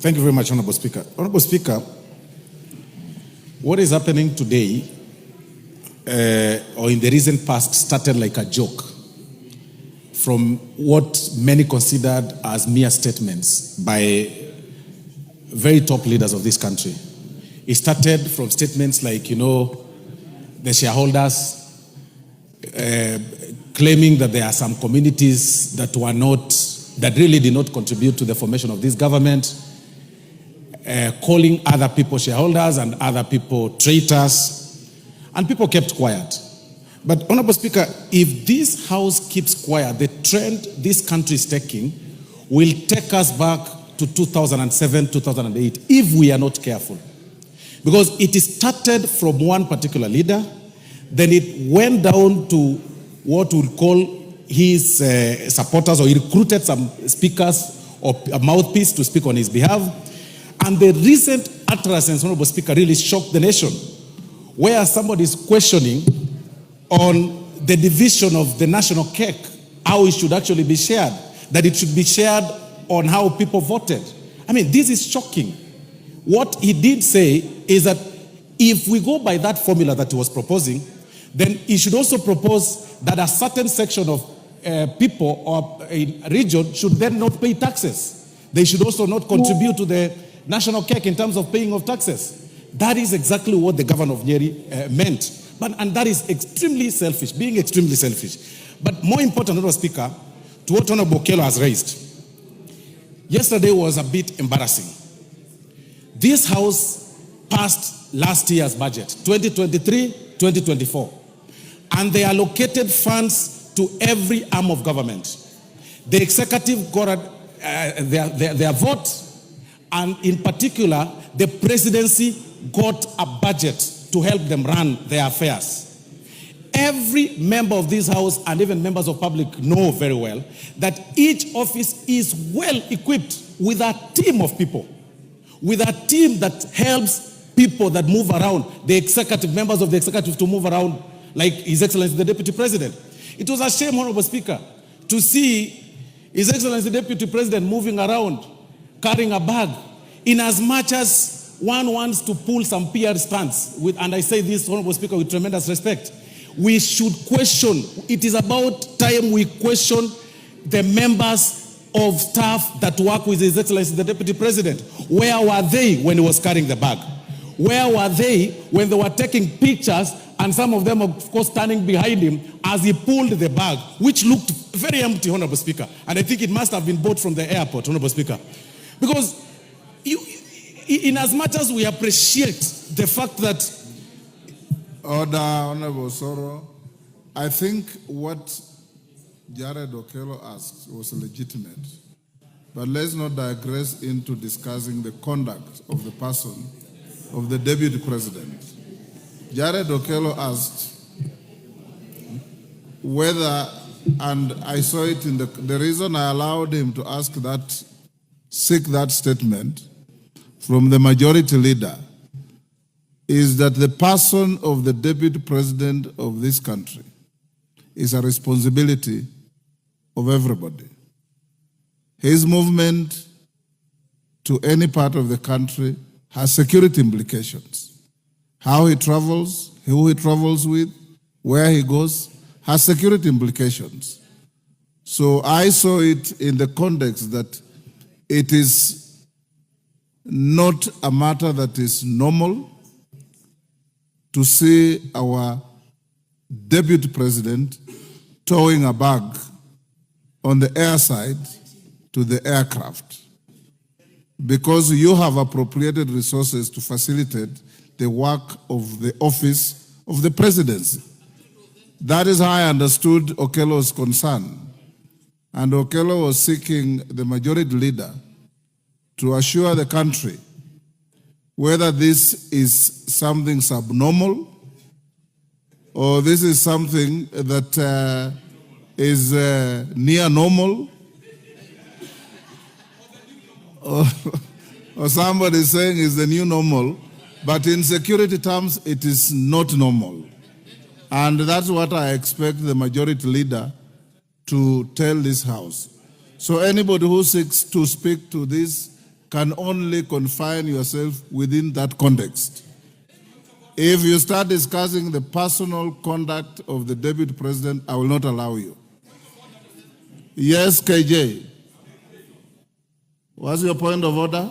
Thank you very much, Honorable Speaker. Honorable Speaker, what is happening today, or in the recent past, started like a joke from what many considered as mere statements by very top leaders of this country. It started from statements like, the shareholders claiming that there are some communities that really did not contribute to the formation of this government, calling other people shareholders and other people traitors, and people kept quiet. But, Honorable Speaker, if this House keeps quiet, the trend this country is taking will take us back to 2007, 2008, if we are not careful. Because it started from one particular leader, then it went down to what we call his supporters, or he recruited some speakers or a mouthpiece to speak on his behalf. And the recent utterances, Honorable Speaker, really shocked the nation, where somebody is questioning on the division of the national cake, how it should actually be shared, that it should be shared on how people voted. I mean, this is shocking. What he did say is that if we go by that formula that he was proposing, then he should also propose that a certain section of people or a region should then not pay taxes. They should also not contribute to the national cake in terms of paying of taxes. That is exactly what the governor of Nyeri meant. And that is extremely selfish, being extremely selfish. But more important, Honorable Speaker, to what Honorable Okello has raised, yesterday was a bit embarrassing. This House passed last year's budget, 2023-2024, and they allocated funds to every arm of government. The executive got their vote, and in particular, the presidency got a budget to help them run their affairs. Every member of this House and even members of public know very well that each office is well equipped with a team of people, with a team that helps people that move around, the executive, members of the executive to move around, like His Excellency the Deputy President. It was a shame, Honorable Speaker, to see His Excellency the Deputy President moving around, carrying a bag, in as much as one wants to pull some PR stunts, and I say this, Honorable Speaker, with tremendous respect. We should question, it is about time we question the members of staff that work with His Excellency the Deputy President. Where were they when he was carrying the bag? Where were they when they were taking pictures, and some of them, of course, standing behind him as he pulled the bag, which looked very empty, Honorable Speaker. And I think it must have been bought from the airport, Honorable Speaker. Because in as much as we appreciate the fact that... Order, Honorable Osoro. I think what Jared Okello asked was legitimate. But let's not digress into discussing the conduct of the person, of the Deputy President. Jared Okello asked whether, and I saw it in the reason I allowed him to ask that, seek that statement from the majority leader, is that the person of the Deputy President of this country is a responsibility of everybody. His movement to any part of the country has security implications. How he travels, who he travels with, where he goes, has security implications. So I saw it in the context that it is not a matter that is normal to see our Deputy President towing a bag on the air side to the aircraft, because you have appropriated resources to facilitate the work of the office of the presidency. That is how I understood Okello's concern. And Okello was seeking the majority leader to assure the country whether this is something subnormal or this is something that is near normal, or somebody is saying is the new normal, but in security terms, it is not normal. And that's what I expect the majority leader to tell this House. So anybody who seeks to speak to this can only confine yourself within that context. If you start discussing the personal conduct of the Deputy President, I will not allow you. Yes, KJ. What's your point of order?